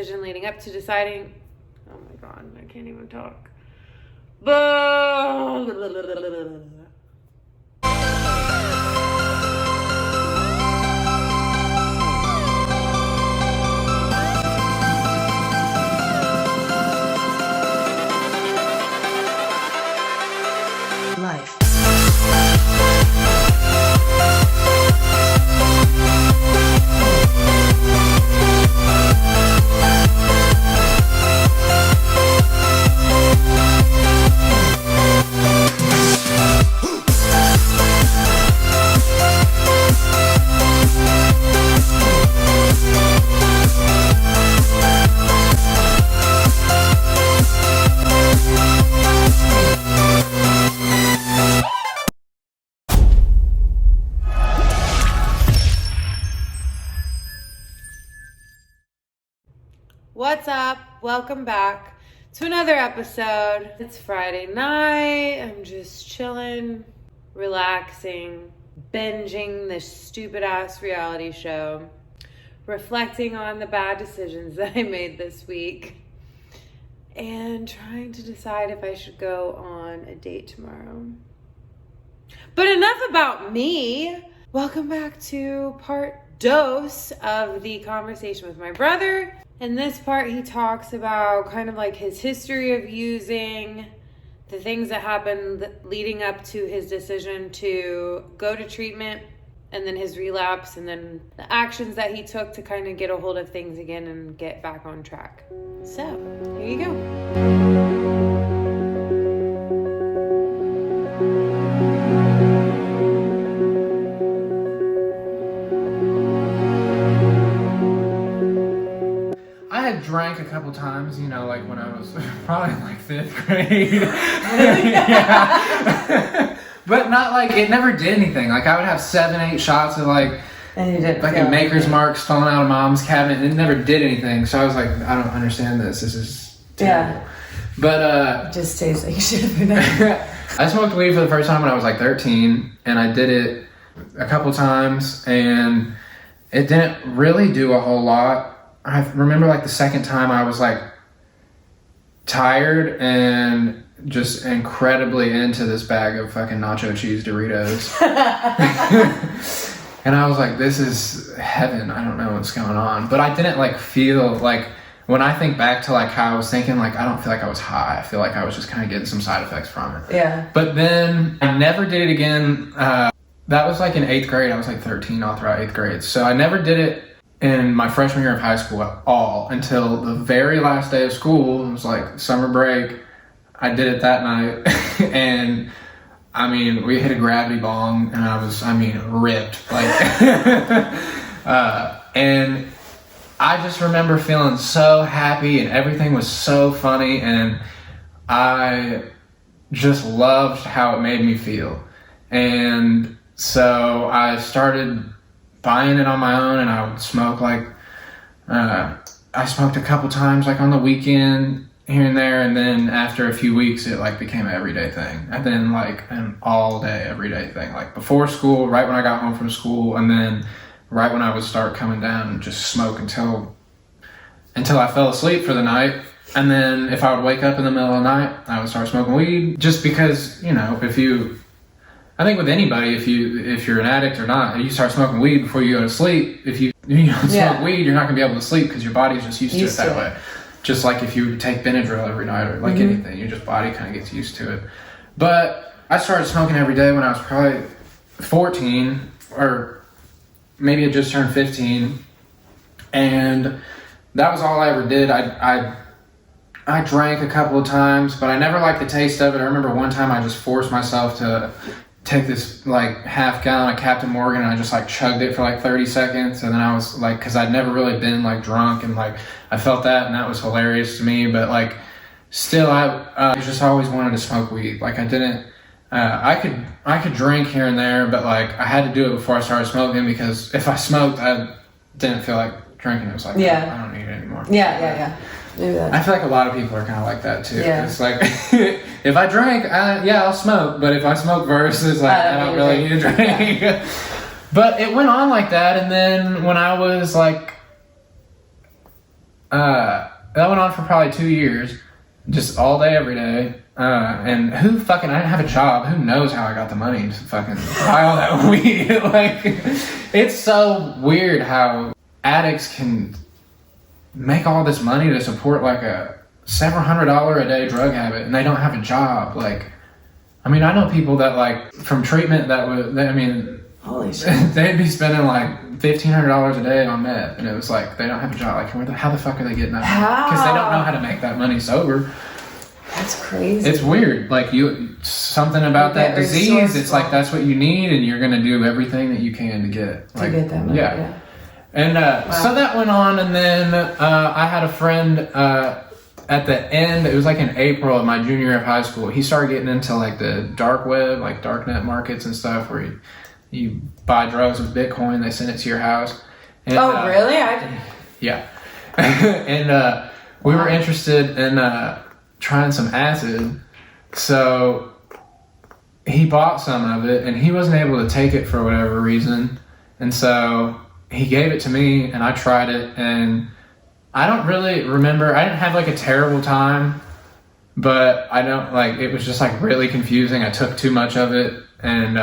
decision leading up to deciding. Oh my god, I can't even talk. But life. what's up? Welcome back to another episode. It's Friday night. I'm just chilling, relaxing, binging this stupid ass reality show, reflecting on the bad decisions that I made this week, and trying to decide if I should go on a date tomorrow. But enough about me. Welcome back to part dos of the conversation with my brother. In this part, he talks about kind of like his history of using, the things that happened leading up to his decision to go to treatment, and then his relapse, and then the actions that he took to kind of get a hold of things again and get back on track. So, here you go. I had drank a couple times, you know, like when I was probably in like 5th grade. Yeah. But not like, it never did anything. Like I would have 7, 8 shots of like, And you didn't like feel a Maker's anything. Mark falling out of mom's cabinet, and it never did anything. So I was like, I don't understand this. This is terrible. Yeah. But It just tastes like shit every night. I smoked weed for the first time when I was like 13, and I did it a couple times, and it didn't really do a whole lot. I remember like the second time I was like tired and just incredibly into this bag of fucking nacho cheese Doritos. And I was like, this is heaven. I don't know what's going on. But I didn't like feel like, when I think back to like how I was thinking, like, I don't feel like I was high. I feel like I was just kind of getting some side effects from it. Yeah. But then I never did it again. That was like in 8th grade. I was like 13 all throughout 8th grade. So I never did it in my freshman year of high school at all until the very last day of school. It was like summer break. I did it that night. And I mean, we hit a gravity bong, and I was, ripped. Like, and I just remember feeling so happy, and everything was so funny, and I just loved how it made me feel. And so I started buying it on my own, and I would smoke like, I smoked a couple times like on the weekend here and there, and then after a few weeks it like became an everyday thing, and then like an all day everyday thing, like before school, right when I got home from school, and then right when I would start coming down and just smoke until I fell asleep for the night. And then if I would wake up in the middle of the night, I would start smoking weed, just because, you know, I think with anybody, if you're an addict or not, you start smoking weed before you go to sleep. If you don't smoke weed, you're not gonna be able to sleep because your body's just used to it that way. Just like if you take Benadryl every night or like anything, your just body kind of gets used to it. But I started smoking every day when I was probably 14, or maybe I just turned 15, and that was all I ever did. I drank a couple of times, but I never liked the taste of it. I remember one time I just forced myself to take this like half gallon of Captain Morgan, and I just like chugged it for like 30 seconds, and then I was like, because I'd never really been like drunk, and like I felt that, and that was hilarious to me. But like still, I just always wanted to smoke weed. Like I didn't, I could drink here and there, but like I had to do it before I started smoking, because if I smoked, I didn't feel like drinking. It was like, I don't need it anymore. Yeah. Maybe that. I feel like a lot of people are kind of like that too. Yeah. It's like, if I drink, I'll smoke. But if I smoke first, it's like, I don't really need to drink. Yeah. But it went on like that. And then when I was like that went on for probably 2 years, just all day, every day. And I didn't have a job. Who knows how I got the money to fucking buy all that weed? Like, it's so weird how addicts can make all this money to support like a several $100 a day drug habit, and they don't have a job. Like, I mean, I know people that like from treatment that would, I mean, Holy shit. they'd be spending like $1,500 a day on meth, and it was like they don't have a job. Like, how the fuck are they getting that? Because they don't know how to make that money sober. That's crazy. It's weird. Like something about that disease. It's like that's what you need, and you're gonna do everything that you can to get to get that money. Yeah. And so that went on, and then I had a friend at the end. It was like in April of my junior year of high school. He started getting into like the dark web, like darknet markets and stuff, where you buy drugs with Bitcoin. They send it to your house. And, Really? Yeah. And we were interested in trying some acid, so he bought some of it, and he wasn't able to take it for whatever reason, and so he gave it to me, and I tried it, and I don't really remember. I didn't have like a terrible time, but I don't like, it was just like really confusing. I took too much of it, and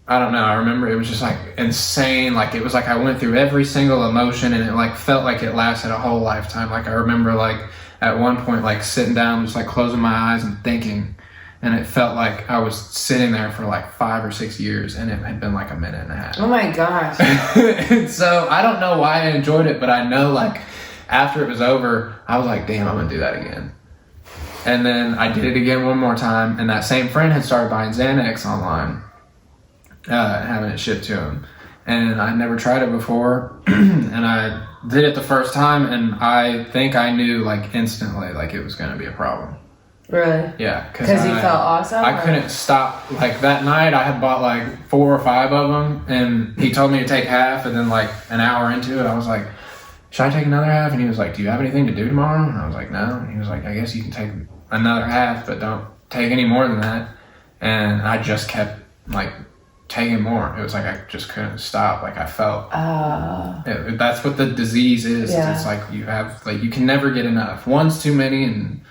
I don't know. I remember it was just like insane. Like it was like I went through every single emotion, and it like felt like it lasted a whole lifetime. Like I remember like at one point like sitting down, just like closing my eyes and thinking, and it felt like I was sitting there for like 5 or 6 years, and it had been like a minute and a half. Oh my gosh. And so I don't know why I enjoyed it, but I know like after it was over, I was like, damn, I'm gonna do that again. And then I did it again one more time, and that same friend had started buying Xanax online, having it shipped to him. And I never tried it before, and I did it the first time, and I think I knew like instantly like it was going to be a problem. Really? Yeah, Because you felt awesome? I couldn't stop. Like that night, I had bought like 4 or 5 of them, and he told me to take half, and then like an hour into it, I was like, should I take another half? And he was like, do you have anything to do tomorrow? And I was like, no. And he was like, I guess you can take another half, but don't take any more than that. And I just kept like taking more. It was like I just couldn't stop. Like I felt that's what the disease is. Yeah. It's like you have like you can never get enough. One's too many, and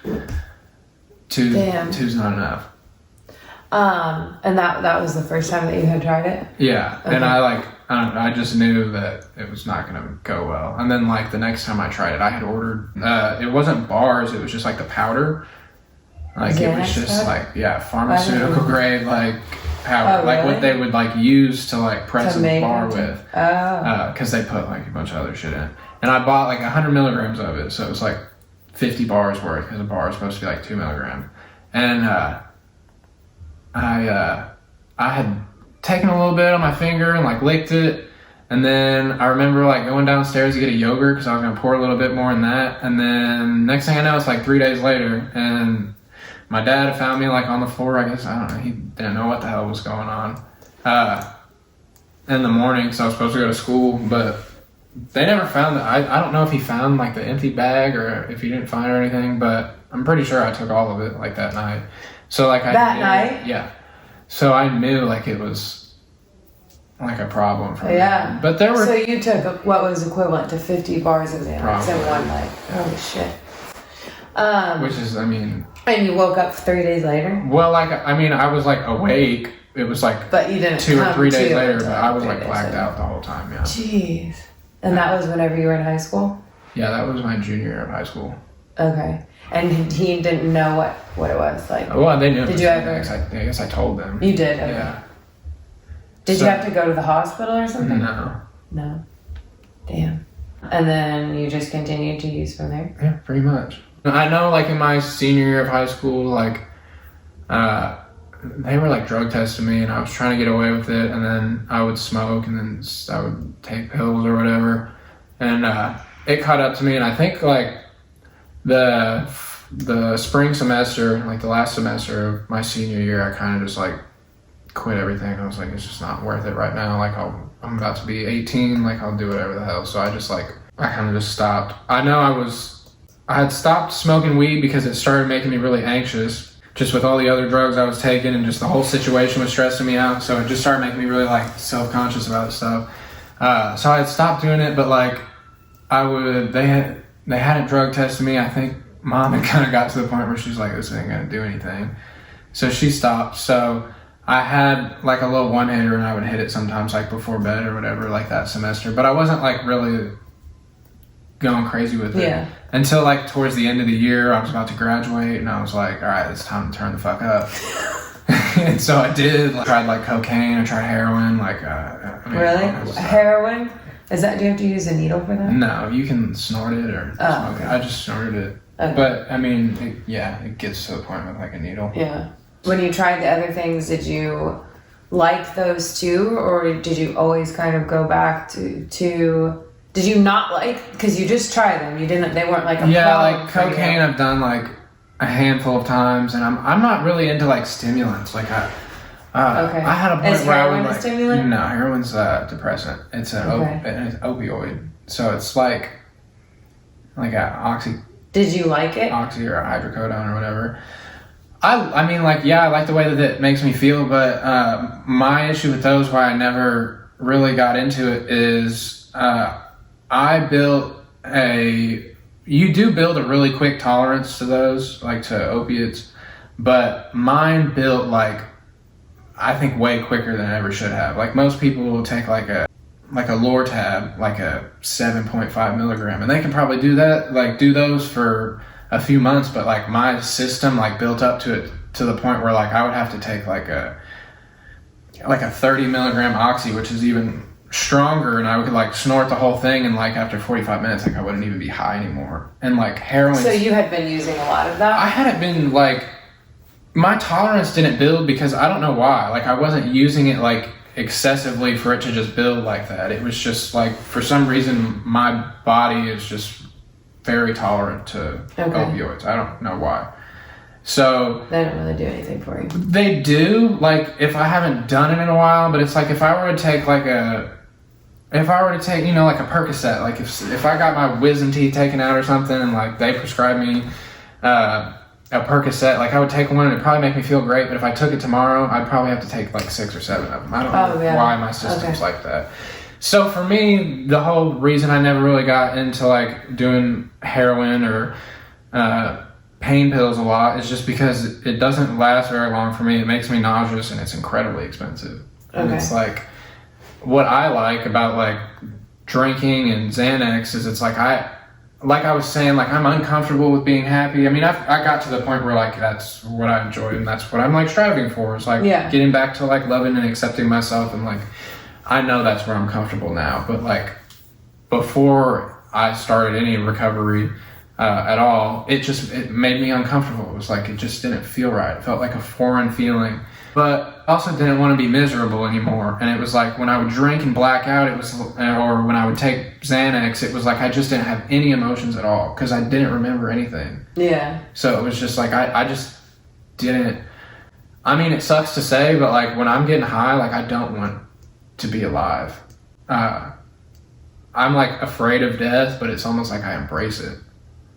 two's not enough. And that was the first time that you had tried it? Yeah. Okay. And I just knew that it was not gonna go well. And then like the next time I tried it, I had ordered it wasn't bars, it was just like the powder. Like it was just like pharmaceutical grade like powder, Oh, like really? what they would like use to like press To a make bar it? with, Oh. because they put like a bunch of other shit in. And I bought like 100 milligrams of it, so it was like 50 bars worth, because a bar is supposed to be like 2 milligrams. And I had taken a little bit on my finger and like licked it, and then I remember like going downstairs to get a yogurt because I was gonna pour a little bit more in that. And then next thing I know, it's like 3 days later, and my dad found me like on the floor. I guess, I don't know, he didn't know what the hell was going on in the morning, so I was supposed to go to school, but they never found it. I don't know if he found like the empty bag or if he didn't find it or anything, but I'm pretty sure I took all of it like that night. So like That night? Yeah. So I knew like it was like a problem for me. Yeah. But there were So you took what was equivalent to 50 bars of Xanax Probably. in one night. Holy shit. which is, I mean, And you woke up 3 days later? well, like, I mean, I was like awake. It was like But you didn't 2 or come 3 days to later, until but I was 3 like days blacked later. out the whole time. Yeah. Jeez. And that was whenever you were in high school? Yeah, that was my junior year of high school. Okay. And he didn't know what it was like. Well, they knew. it Did was you Xanax. ever- I guess I told them. You did? Okay. Yeah. Did So- you have to go to the hospital or something? No. No. Damn. And then you just continued to use from there? Yeah, pretty much. I know, like, in my senior year of high school, like, they were, like, drug testing me, and I was trying to get away with it, and then I would smoke, and then I would take pills or whatever, and it caught up to me, and I think, like, the spring semester, like, the last semester of my senior year, I kind of just, like, quit everything. I was like, it's just not worth it right now. Like, I'm about to be 18, like, I'll do whatever the hell. So I just, like, I kind of just stopped. I know I had stopped smoking weed because it started making me really anxious, just with all the other drugs I was taking, and just the whole situation was stressing me out. So it just started making me really, like, self-conscious about stuff. So I had stopped doing it, but, like, they hadn't drug tested me. I think mom had kind of got to the point where she's like, this ain't gonna do anything. So she stopped. So I had like a little one hitter, and I would hit it sometimes like before bed or whatever, like that semester. But I wasn't like really going crazy with it until like towards the end of the year. I was about to graduate, and I was like, all right, it's time to turn the fuck up. And so I did. I tried like cocaine. I tried heroin. Really? Heroin? Is that? Do you have to use a needle for that? No, you can snort it or smoke it. I just snorted it. Okay. But I mean, it gets to the point with like a needle. Yeah. When you tried the other things, did you like those too, or did you always kind of go back to? Did you not like? Because you just tried them. You didn't. They weren't like a like cocaine. I've done like a handful of times, and I'm not really into like stimulants. Like I had a point where I would like. Stimulant? No, heroin's a depressant. It's an opioid, so it's like a oxy. Did you like it? Oxy or hydrocodone or whatever. I mean, like, yeah, I like the way that it makes me feel, but my issue with those, why I never really got into it, is you do build a really quick tolerance to those, like to opiates, but mine built like, I think way quicker than I ever should have. Like most people will take like a Lortab, like a 7.5 milligram, and they can probably do that, like do those for a few months, but like my system like built up to it to the point where like I would have to take like a 30 milligram oxy, which is even stronger, and I would like snort the whole thing, and like after 45 minutes like I wouldn't even be high anymore. And like heroin. So you had been using a lot of that? I hadn't been like, my tolerance didn't build because I don't know why. Like I wasn't using it like excessively for it to just build like that. It was just like, for some reason my body is just very tolerant to opioids. I don't know why. So they don't really do anything for you. They do, like if I haven't done it in a while, but it's like if I were to take like a Percocet, like if I got my wisdom teeth taken out or something, and like they prescribed me a Percocet, like I would take one and it'd probably make me feel great, but if I took it tomorrow, I'd probably have to take like 6 or 7 of them. I don't know why my system's like that. So for me, the whole reason I never really got into like doing heroin or pain pills a lot is just because it doesn't last very long for me. It makes me nauseous, and it's incredibly expensive. And it's like, what I like about like drinking and Xanax is it's like I was saying, like I'm uncomfortable with being happy. I mean, I got to the point where like that's what I enjoy, and that's what I'm like striving for. It's like getting back to like loving and accepting myself, and like I know that's where I'm comfortable now. But like before I started any recovery at all, it made me uncomfortable. It was like it just didn't feel right. It felt like a foreign feeling. But I also didn't want to be miserable anymore. And it was like when I would drink and black out, or when I would take Xanax, it was like I just didn't have any emotions at all because I didn't remember anything. Yeah. So it was just like I just didn't. I mean, it sucks to say, but like when I'm getting high, like I don't want to be alive. I'm like afraid of death, but it's almost like I embrace it.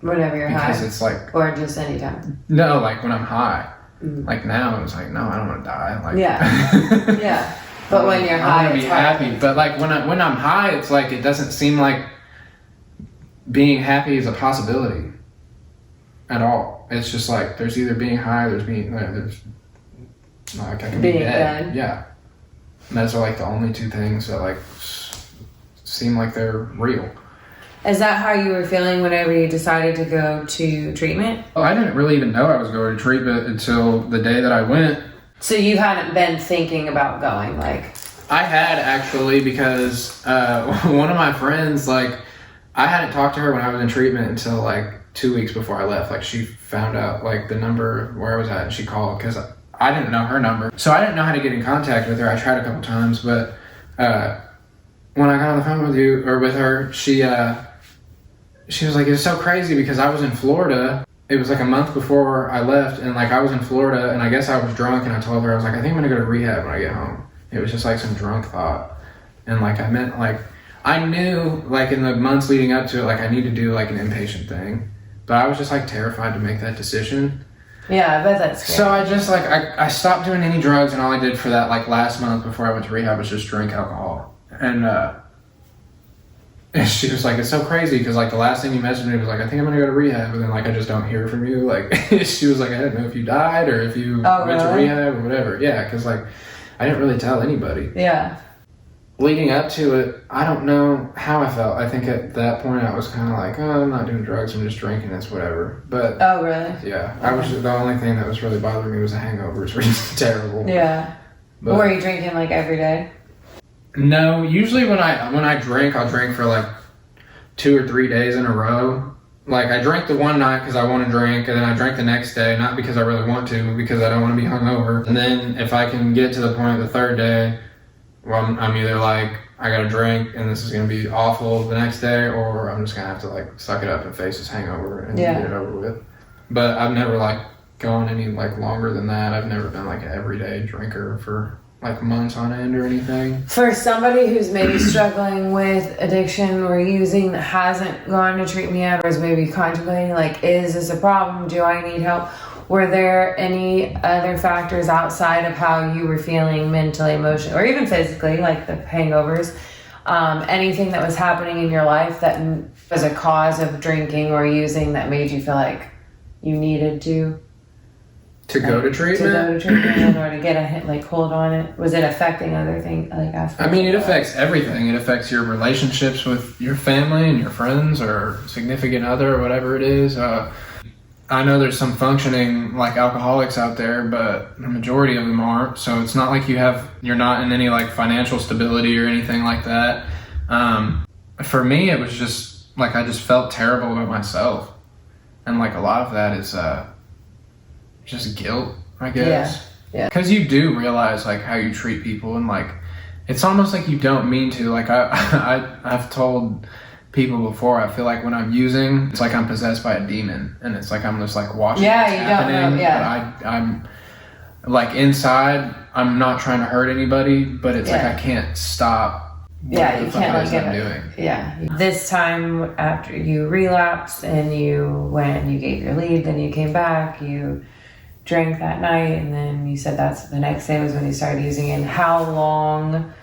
Whenever you're high? Because it's like... Or just anytime? No, like when I'm high. Like now, it's like, no, I don't want to die. Like, yeah. But when you're high, I want to be happy. But like when I'm high, it's like it doesn't seem like being happy is a possibility at all. It's just like there's either being high, there's like I can be dead. Yeah. And those are like the only two things that like seem like they're real. Is that how you were feeling whenever you decided to go to treatment? Well, I didn't really even know I was going to treatment until the day that I went. So you hadn't been thinking about going, like... I had, actually, because one of my friends, like, I hadn't talked to her when I was in treatment until, like, 2 weeks before I left. Like, she found out, like, the number where I was at, and she called, because I didn't know her number. So I didn't know how to get in contact with her. I tried a couple times, but when I got on the phone with her, she was like, it's so crazy because I was in Florida. It was like a month before I left, and like I was in Florida, and I guess I was drunk, and I told her, I was like, I think I'm gonna go to rehab when I get home. It was just like some drunk thought. And like I meant, like I knew like in the months leading up to it, like I need to do like an inpatient thing, but I was just like terrified to make that decision. Yeah, I bet that's scary. So I just like I stopped doing any drugs, and all I did for that like last month before I went to rehab was just drink alcohol. And And she was like, it's so crazy because like the last thing you messaged me was like, I think I'm gonna go to rehab, and then like I just don't hear from you. Like she was like, I don't know if you died or if you went to rehab or whatever. Yeah, because like I didn't really tell anybody. Yeah. Leading up to it, I don't know how I felt. I think at that point I was kind of like, oh, I'm not doing drugs, I'm just drinking, it's whatever. But oh, really? yeah, I was the only thing that was really bothering me was the hangovers, which is terrible. Yeah. But, were you drinking like every day? No, usually when I drink, I'll drink for like 2 or 3 days in a row. Like I drank the one night because I want to drink, and then I drank the next day, not because I really want to, but because I don't want to be hungover. And then if I can get to the point of the third day, well, I'm either like, I gotta drink and this is gonna be awful the next day, or I'm just gonna have to like suck it up and face this hangover and get it over with. But I've never like gone any like longer than that. I've never been like an everyday drinker for like months on end or anything. For somebody who's maybe struggling with addiction or using that hasn't gone to treatment yet, or is maybe contemplating like, is this a problem? Do I need help? Were there any other factors outside of how you were feeling mentally, emotionally, or even physically, like the hangovers? Anything that was happening in your life that was a cause of drinking or using that made you feel like you needed to go to treatment? To go to treatment or to get a hit, like hold on it? Was it affecting other things? Like I mean, it affects everything. It affects your relationships with your family and your friends or significant other or whatever it is. I know there's some functioning like alcoholics out there, but the majority of them aren't. So it's not like you're not in any like financial stability or anything like that. For me, it was just like, I just felt terrible about myself. And like a lot of that is just guilt, I guess. Yeah. Because you do realize like how you treat people, and like, it's almost like you don't mean to. Like I've told people before, I feel like when I'm using, it's like I'm possessed by a demon, and it's like I'm just like watching what's happening. Don't know. Yeah. But I'm like inside, I'm not trying to hurt anybody, but it's like I can't stop. You can't like I'm doing. Yeah. This time after you relapsed and you went and you gave your lead, then you came back, you drank that night, and then you said that's the next day was when you started using it. And how long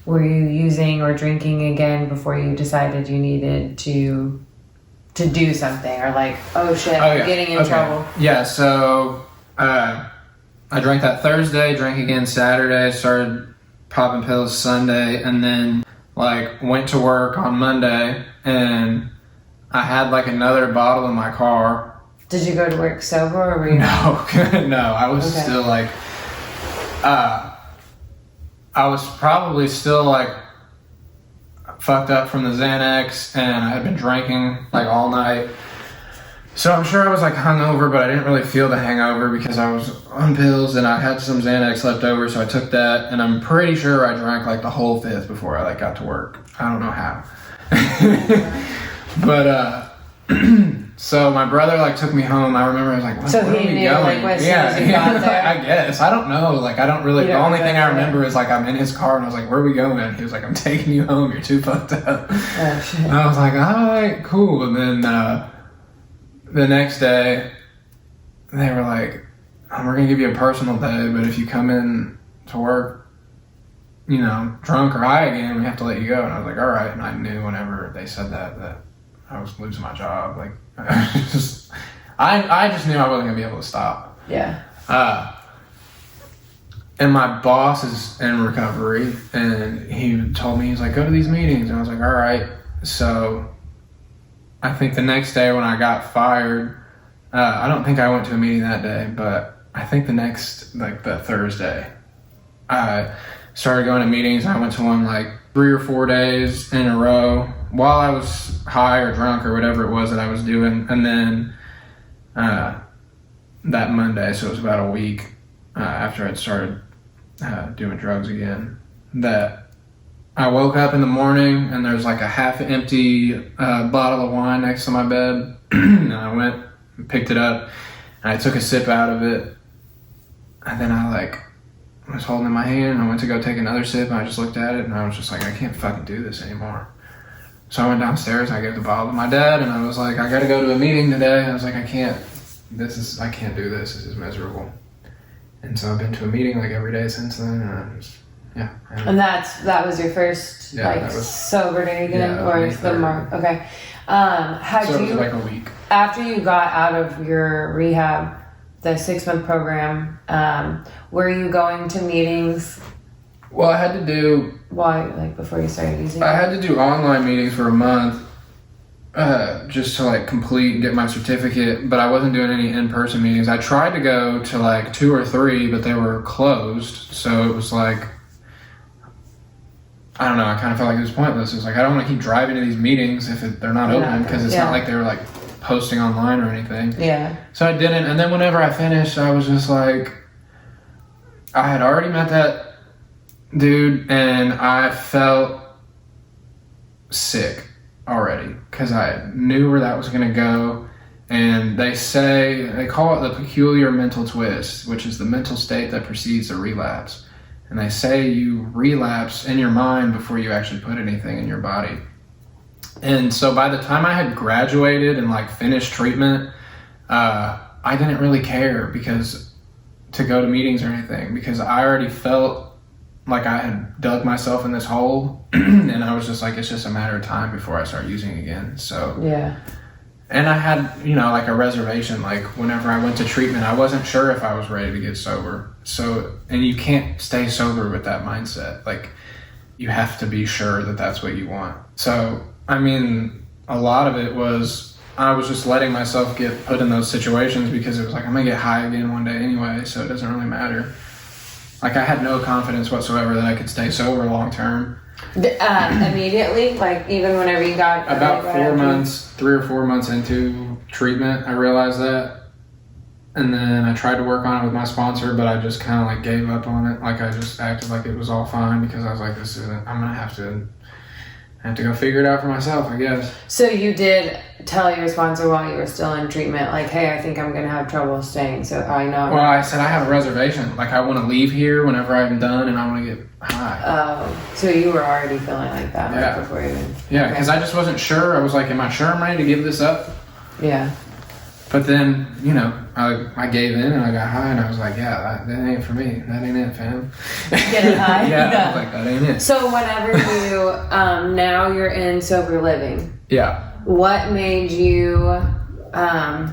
were you using or drinking again before you decided you needed to do something, or like, oh shit, I'm getting in trouble? Yeah, so I drank that Thursday, drank again Saturday, started popping pills Sunday, and then like went to work on Monday, and I had like another bottle in my car. Did you go to work sober, or were you? No, no, I was still like, I was probably still like fucked up from the Xanax, and I had been drinking like all night. So I'm sure I was like hungover, but I didn't really feel the hangover because I was on pills and I had some Xanax left over, so I took that, and I'm pretty sure I drank like the whole fifth before I like got to work. I don't know how. But so my brother like took me home. I remember I was like, where are we going? Like as soon as you got there? I guess. I don't know. Like I don't really, the only thing I remember is like I'm in his car and I was like, where are we going? He was like, I'm taking you home. You're too fucked up. Oh shit. And I was like, all right, cool. And then the next day they were like, we're going to give you a personal day, but if you come in to work, you know, drunk or high again, we have to let you go. And I was like, all right. And I knew whenever they said that I was losing my job. Like, I just knew I wasn't gonna be able to stop. Yeah. And my boss is in recovery, and he told me, he's like, go to these meetings. And I was like, all right. So I think the next day when I got fired, I don't think I went to a meeting that day, but I think the Thursday, I started going to meetings. I went to one like 3 or 4 days in a row while I was high or drunk or whatever it was that I was doing. And then that Monday, so it was about a week after I'd started doing drugs again, that I woke up in the morning and there's like a half empty bottle of wine next to my bed. And I went and picked it up and I took a sip out of it. And then I was holding it in my hand and I went to go take another sip and I just looked at it and I was just like, I can't fucking do this anymore. So I went downstairs and I gave the bottle to my dad and I was like, I gotta go to a meeting today. I was like, I can't do this. This is miserable. And so I've been to a meeting like every day since then, and Yeah. And that was your first Yeah, like that was- sober day again, yeah, or May is the 3rd. mark? Okay. Had So it was you like a week. after you got out of your rehab, the 6-month program, were you going to meetings? Well, I had to do Before you started using I it? had to do online meetings for a month, just to like complete and get my certificate. But I wasn't doing any in-person meetings. I tried to go to like 2 or 3, but they were closed. So it was like, I don't know. I kind of felt like it was pointless. It was like I don't want to keep driving to these meetings if they're not They're open, not because it's yeah. not like they were like posting online or anything. Yeah. So I didn't. And then whenever I finished, I was just like, I had already met that dude, and I felt sick already because I knew where that was going to go. And they call it the peculiar mental twist, which is the mental state that precedes a relapse. And they say you relapse in your mind before you actually put anything in your body. And so by the time I had graduated and like finished treatment, I didn't really care to go to meetings or anything, because I already felt like I had dug myself in this hole. And I was just like, it's just a matter of time before I start using again. So Yeah. and I had, like a reservation, like whenever I went to treatment, I wasn't sure if I was ready to get sober. So, and you can't stay sober with that mindset. Like, you have to be sure that that's what you want. So, I mean, a lot of it was, I was just letting myself get put in those situations because it was like, I'm gonna get high again one day anyway, so it doesn't really matter. Like, I had no confidence whatsoever that I could stay sober long term. Immediately, like even whenever you got About like, 4 months, 3 or 4 months into treatment, I realized that. And then I tried to work on it with my sponsor, but I just kind of like gave up on it. Like, I just acted like it was all fine because I was like, I'm going to have to go figure it out for myself, I guess. So you did tell your sponsor while you were still in treatment, like, hey, I think I'm going to have trouble staying, so I know. Well, I said I have a reservation. Like, I want to leave here whenever I'm done, and I want to get high. Oh, so you were already feeling like that Yeah. before even. Yeah, because I just wasn't sure. I was like, am I sure I'm ready to give this up? Yeah. But then, I gave in and I got high, and I was like, yeah, that ain't for me. That ain't it, fam. Getting high? Yeah, I was like, that ain't it. So whenever you, now you're in sober living, Yeah. what made you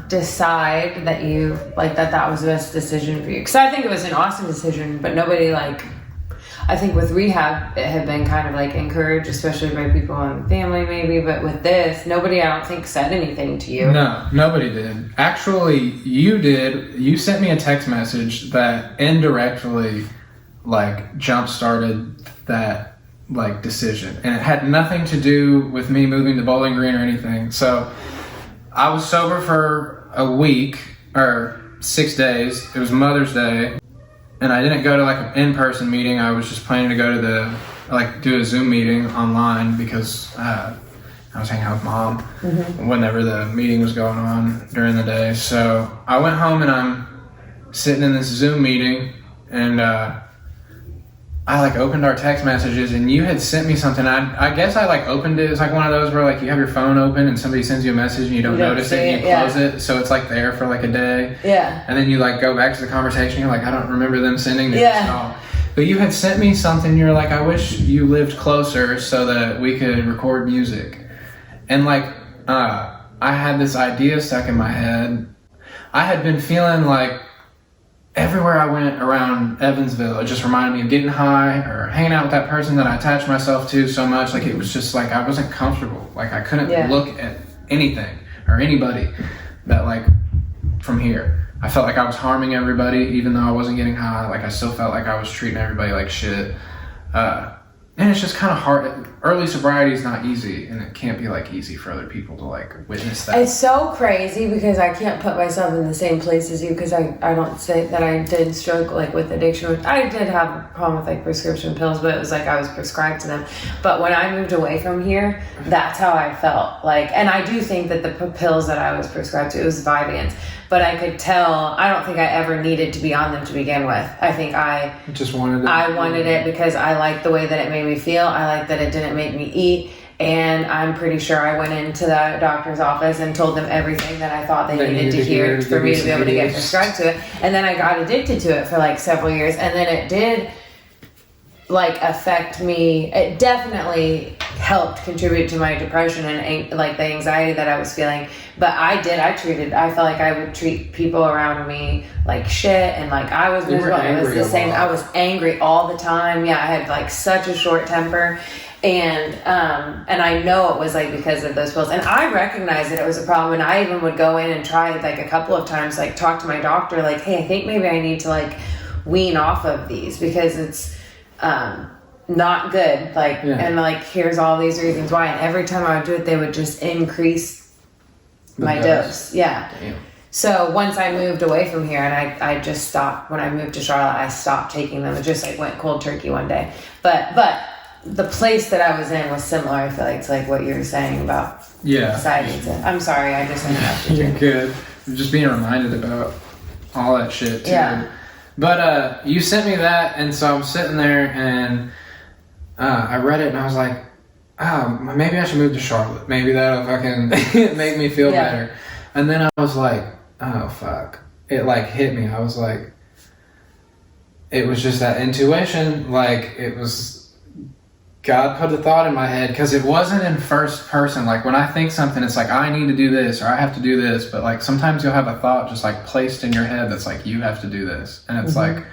decide that you, like, that was the best decision for you? Because I think it was an awesome decision, but nobody, like, I think with rehab, it had been kind of like encouraged, especially by people in the family maybe, but with this, nobody, I don't think, said anything to you. No, nobody did. Actually, you did. You sent me a text message that indirectly, like, jump-started that, like, decision. And it had nothing to do with me moving to Bowling Green or anything. So, I was sober for a week, or 6 days. It was Mother's Day. And I didn't go to like an in-person meeting. I was just planning to go to do a Zoom meeting online because I was hanging out with Mom whenever the meeting was going on during the day. So I went home and I'm sitting in this Zoom meeting, and I like opened our text messages, and you had sent me something. I guess I like opened it. It's like one of those where like you have your phone open and somebody sends you a message and you don't notice it and you close it. So it's like there for like a day. Yeah. And then you like go back to the conversation. You're like, I don't remember them sending this Yeah. at all. But you had sent me something. You're like, I wish you lived closer so that we could record music. And like, I had this idea stuck in my head. I had been feeling like everywhere I went around Evansville, it just reminded me of getting high or hanging out with that person that I attached myself to so much. Like, it was just like I wasn't comfortable. Like, I couldn't look at anything or anybody that like from here. I felt like I was harming everybody, even though I wasn't getting high. Like, I still felt like I was treating everybody like shit. And it's just kind of hard. Early sobriety is not easy, and it can't be like easy for other people to like witness that. It's so crazy because I can't put myself in the same place as you, because I don't say that I did struggle like with addiction. I did have a problem with like prescription pills, but it was like I was prescribed to them. But when I moved away from here, that's how I felt. Like, and I do think that the pills that I was prescribed to, it was Vyvanse, but I could tell, I don't think I ever needed to be on them to begin with. I think I wanted it because I liked the way that it made me feel. I liked that it didn't make me eat. And I'm pretty sure I went into the doctor's office and told them everything that I thought they needed to hear for me to be able to get prescribed to it. And then I got addicted to it for like several years. And then it did like affect me. It definitely helped contribute to my depression and like the anxiety that I was feeling. But I felt like I would treat people around me like shit, and like I was miserable. It was the same. I was angry all the time. Yeah, I had like such a short temper. And I know it was like because of those pills, and I recognized that it was a problem, and I even would go in and try like a couple of times, like talk to my doctor, like, hey, I think maybe I need to like wean off of these because it's not good, like, and like here's all these reasons why, and every time I would do it they would just increase my dose. Yeah. Damn. So once I moved away from here, and I just stopped, when I moved to Charlotte, I stopped taking them. It just like went cold turkey one day, but the place that I was in was similar. I feel like it's like what you were saying about deciding to. I'm sorry, I just interrupted you. You're good. I'm just being reminded about all that shit too. Yeah. But you sent me that, and so I'm sitting there, and I read it, and I was like, oh, maybe I should move to Charlotte. Maybe that'll fucking make me feel better. And then I was like, oh fuck. It like hit me. I was like, it was just that intuition. Like it was. God put the thought in my head, because it wasn't in first person. Like when I think something, it's like I need to do this or I have to do this, but like sometimes you'll have a thought just like placed in your head that's like you have to do this, and it's like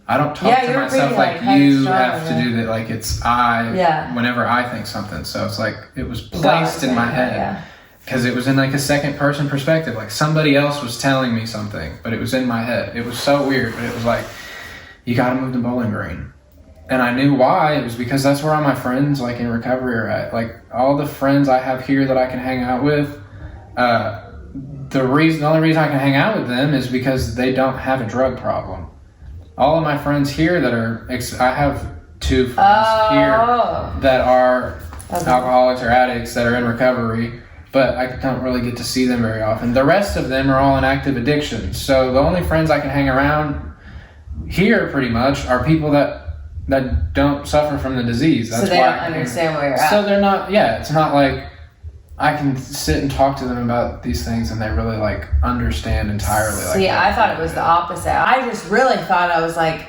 I don't talk to myself like you have to do that. Like it's whenever I think something, so it's like it was placed in my head because it was in like a second person perspective, like somebody else was telling me something, but it was in my head. It was so weird, but it was like you got to move to Bowling Green. And I knew why. It was because that's where all my friends, like in recovery, are at. Like all the friends I have here that I can hang out with, the only reason I can hang out with them is because they don't have a drug problem. All of my friends here that are, I have 2 friends here that are alcoholics or addicts that are in recovery, but I don't really get to see them very often. The rest of them are all in active addiction. So the only friends I can hang around here pretty much are people that don't suffer from the disease. That's so they don't understand where you're at. So they're not, it's not like I can sit and talk to them about these things and they really like understand entirely. See, I thought it was the opposite. I just really thought, I was like,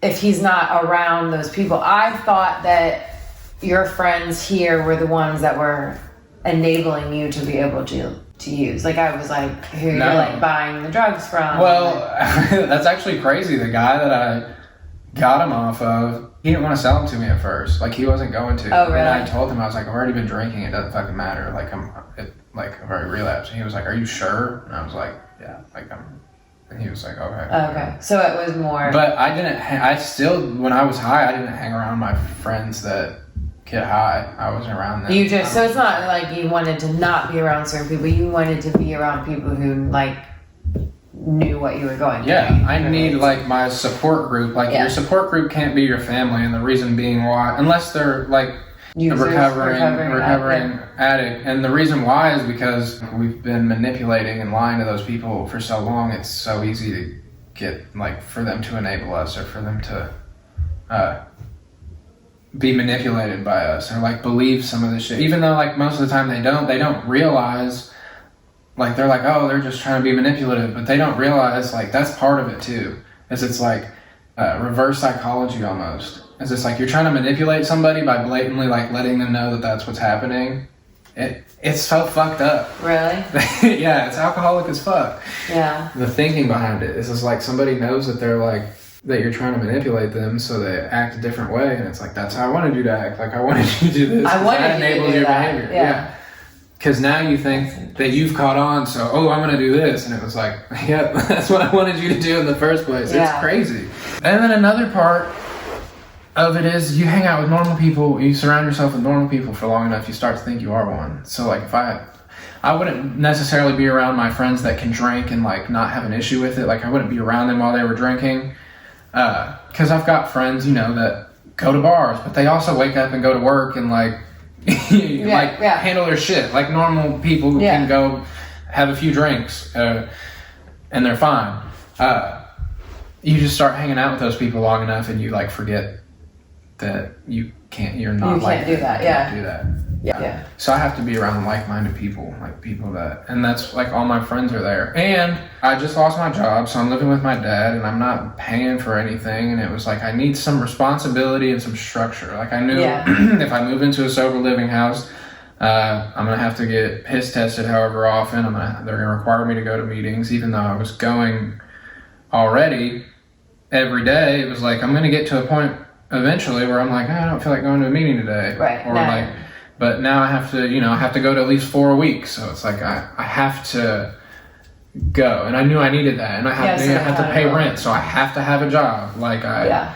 if he's not around those people, I thought that your friends here were the ones that were enabling you to be able to use. Like I was like, who you're like buying the drugs from. Well, that's actually crazy. The guy that I got him off of, he didn't want to sell them to me at first. Like he wasn't going to. Oh, really? And I told him, I was like, I've already been drinking. It doesn't fucking matter. Like I've already relapsed. And he was like, are you sure? And I was like, yeah. And he was like, okay. Okay. So it was more. But I still, when I was high, I didn't hang around my friends that get high. I wasn't around them. So it's not like you wanted to not be around certain people. You wanted to be around people who like knew what you were going through. Yeah, I need like my support group. Like your support group can't be your family, and the reason being why, unless they're like users, a recovering addict. And the reason why is because we've been manipulating and lying to those people for so long. It's so easy to get like for them to enable us or for them to be manipulated by us or like believe some of this shit. Even though like most of the time they don't realize. Like they're like, oh, they're just trying to be manipulative, but they don't realize like that's part of it too. It's like reverse psychology almost. It's like you're trying to manipulate somebody by blatantly like letting them know that that's what's happening. It's so fucked up. Really? Yeah, it's alcoholic as fuck. Yeah. The thinking behind it is just like somebody knows that they're like that you're trying to manipulate them, so they act a different way, and it's like that's how I wanted you to act. Like I wanted you to do this. I wanted that you to enables do your that. behavior. Yeah. Because now you think that you've caught on, so, I'm going to do this. And it was like, yeah, that's what I wanted you to do in the first place. Yeah. It's crazy. And then another part of it is you hang out with normal people, you surround yourself with normal people for long enough, you start to think you are one. So, like, if I wouldn't necessarily be around my friends that can drink and, like, not have an issue with it. Like, I wouldn't be around them while they were drinking. Because I've got friends, that go to bars, but they also wake up and go to work and, like, handle their shit like normal people who can go have a few drinks and they're fine. You just start hanging out with those people long enough and you like forget that you can't do that. Yeah. So I have to be around like-minded people, like people that, and that's like all my friends are there. And I just lost my job, so I'm living with my dad, and I'm not paying for anything. And it was like I need some responsibility and some structure. Like I knew if I move into a sober living house, I'm gonna have to get piss tested however often. They're gonna require me to go to meetings, even though I was going already every day. It was like I'm gonna get to a point eventually where I'm like, I don't feel like going to a meeting today, Right. Or like. But now I have to, I have to go to at least 4 weeks. So it's like I have to go. And I knew I needed that. And I have to pay rent. So I have to have a job. Like I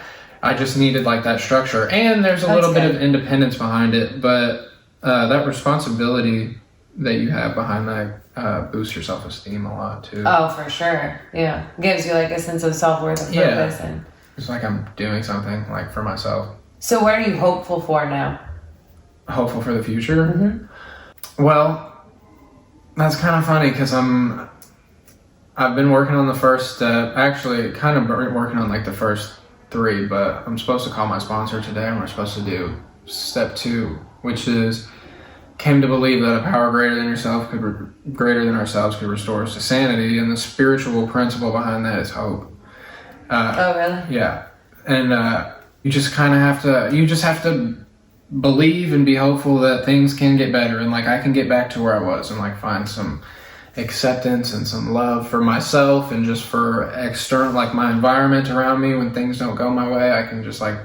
just needed like that structure. And there's a little bit of independence behind it. But that responsibility that you have behind that boosts your self-esteem a lot too. Oh, for sure. Yeah. Gives you like a sense of self-worth and purpose. And it's like I'm doing something like for myself. So what are you hopeful for now? Hopeful for the future? Mm-hmm. Well, that's kind of funny because I've been working on the first step, actually kind of working on like the first 3, but I'm supposed to call my sponsor today and we're supposed to do step 2, which is came to believe that a power greater than ourselves could restore us to sanity, and the spiritual principle behind that is hope. Oh, really? Yeah. And you just have to believe and be hopeful that things can get better, and like I can get back to where I was and like find some acceptance and some love for myself and just for external, like my environment around me. When things don't go my way, I can just like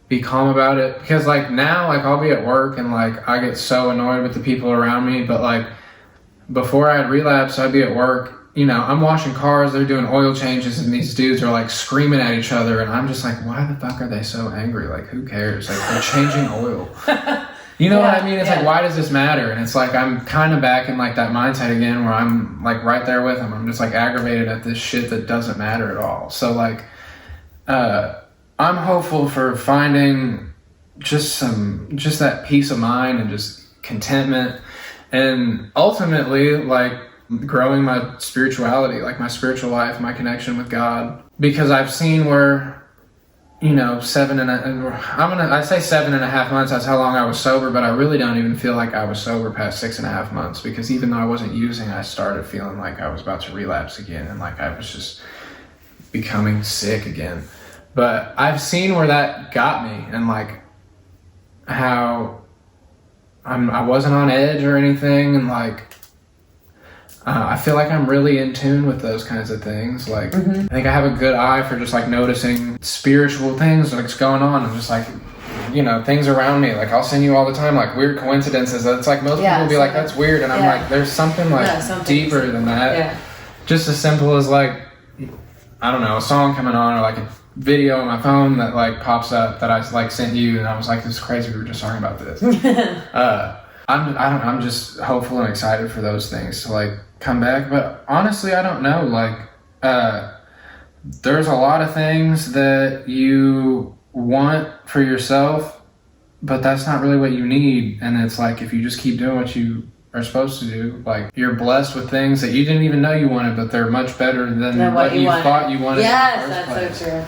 be calm about it, because like now, like I'll be at work and like I get so annoyed with the people around me, but like before I had relapsed, I'd be at work, I'm washing cars, they're doing oil changes, and these dudes are like screaming at each other, and I'm just like, why the fuck are they so angry? Like, who cares? Like, they're changing oil. You know what I mean? It's like, why does this matter? And it's like, I'm kind of back in like that mindset again where I'm like right there with them. I'm just like aggravated at this shit that doesn't matter at all. So like, I'm hopeful for finding just that peace of mind and just contentment, and ultimately like growing my spirituality, like my spiritual life, my connection with God, because I've seen where, I say 7.5 months, that's how long I was sober, but I really don't even feel like I was sober past 6.5 months, because even though I wasn't using, I started feeling like I was about to relapse again, and like I was just becoming sick again. But I've seen where that got me, and like how I wasn't on edge or anything, and like I feel like I'm really in tune with those kinds of things. Like I think I have a good eye for just like noticing spiritual things that's going on, and just like things around me. Like I'll send you all the time like weird coincidences. It's like most people will be like, that's weird, and I'm like, there's something like deeper than that. Yeah. Just as simple as like, I don't know, a song coming on, or like a video on my phone that like pops up that I like sent you, and I was like, this is crazy, we were just talking about this. I'm just hopeful and excited for those things to like come back. But honestly, I don't know, like there's a lot of things that you want for yourself, but that's not really what you need. And it's like, if you just keep doing what you are supposed to do, like you're blessed with things that you didn't even know you wanted, but they're much better than what you thought you wanted. Yes, that's so true.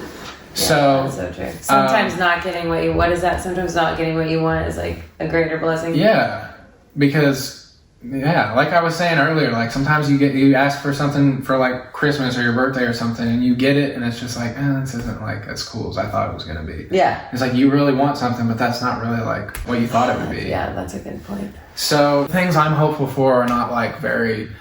So, that's so true. Sometimes not getting sometimes not getting what you want is like a greater blessing. Yeah, because like I was saying earlier, like sometimes you ask for something for like Christmas or your birthday or something, and you get it, and it's just like, this isn't like as cool as I thought it was gonna be. Yeah, it's like you really want something, but that's not really like what you thought it would be. Yeah, that's a good point. So things I'm hopeful for are not like very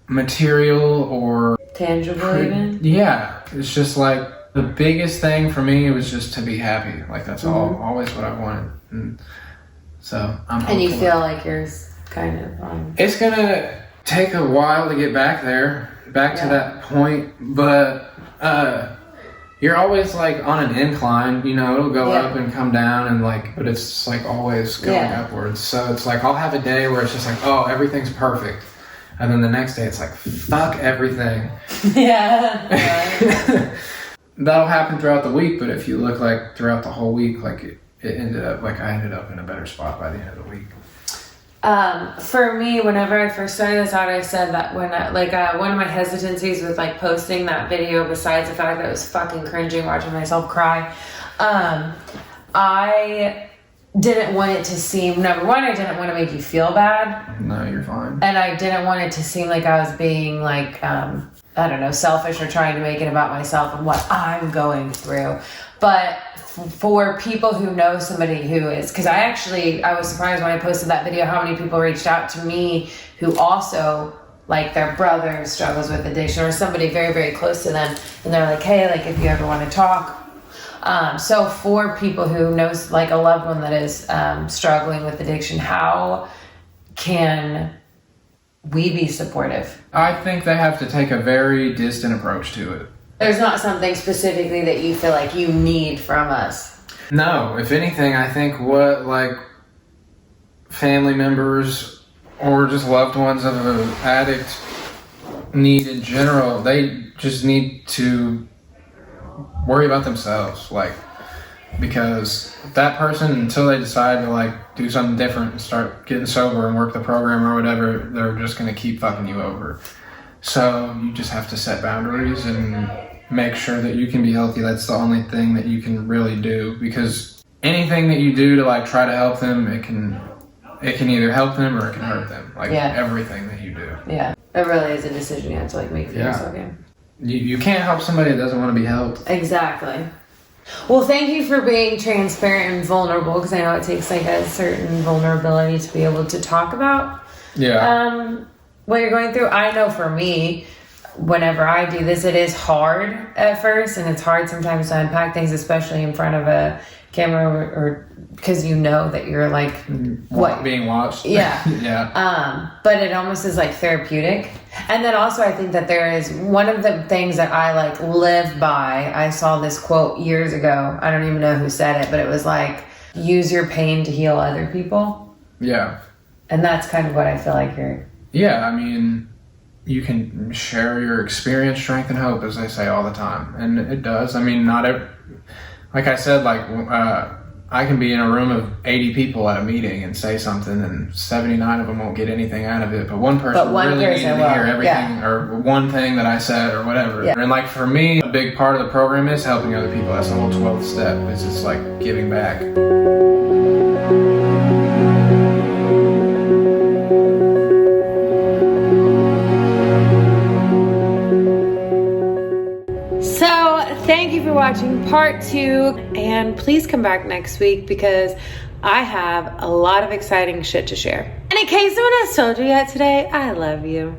material or tangible even. Yeah, it's just like the biggest thing for me was just to be happy. Like that's always what I wanted. And so I'm hopeful. And you feel like yours kind of it's gonna take a while to get back to that point, but you're always like on an incline, it'll go up and come down, and like, but it's like always going upwards. So it's like I'll have a day where it's just like, oh, everything's perfect, and then the next day it's like, fuck everything. That'll happen throughout the week, but if you look like throughout the whole week, like it ended up like I ended up in a better spot by the end of the week. For me, whenever I first started this out, I said that when one of my hesitancies with like posting that video, besides the fact that it was fucking cringing watching myself cry, I didn't want it to seem, number one, I didn't want to make you feel bad. No, you're fine. And I didn't want it to seem like I was being like, I don't know, selfish or trying to make it about myself and what I'm going through. But for people who know somebody who is, because I was surprised when I posted that video how many people reached out to me who also, like, their brother struggles with addiction or somebody very, very close to them. And they're like, hey, like, if you ever want to talk. So for people who knows, like, a loved one that is struggling with addiction, how can we be supportive? I think they have to take a very distant approach to it. There's not something specifically that you feel like you need from us. No, if anything, I think what, like, family members or just loved ones of an addict need in general, they just need to worry about themselves, like, because that person, until they decide to, like, do something different and start getting sober and work the program or whatever, they're just going to keep fucking you over. So you just have to set boundaries and make sure that you can be healthy. That's the only thing that you can really do, because anything that you do to, like, try to help them, it can either help them or it can hurt them. Like, everything that you do. Yeah, it really is a decision you have to, like, make for yourself. Yeah. You can't help somebody that doesn't want to be helped. Exactly. Well, thank you for being transparent and vulnerable, because I know it takes, like, a certain vulnerability to be able to talk about what you're going through. I know for me, whenever I do this, it is hard at first, and it's hard sometimes to unpack things, especially in front of a camera or because you know that you're, like, being watched. Yeah. Yeah. But it almost is, like, therapeutic. And then also I think that there is one of the things that I, like, live by. I saw this quote years ago. I don't even know who said it, but it was like, use your pain to heal other people. Yeah. And that's kind of what I feel like you're. Yeah, I mean, you can share your experience, strength, and hope, as they say all the time. And it does. I mean, like I said, like, I can be in a room of 80 people at a meeting and say something, and 79 of them won't get anything out of it. But one person really needed to hear everything, or one thing that I said, or whatever. Yeah. And, like, for me, a big part of the program is helping other people. That's the whole 12th step. It's just, like, giving back. Thank you for watching part 2, and please come back next week because I have a lot of exciting shit to share. And in case no one has told you yet today, I love you.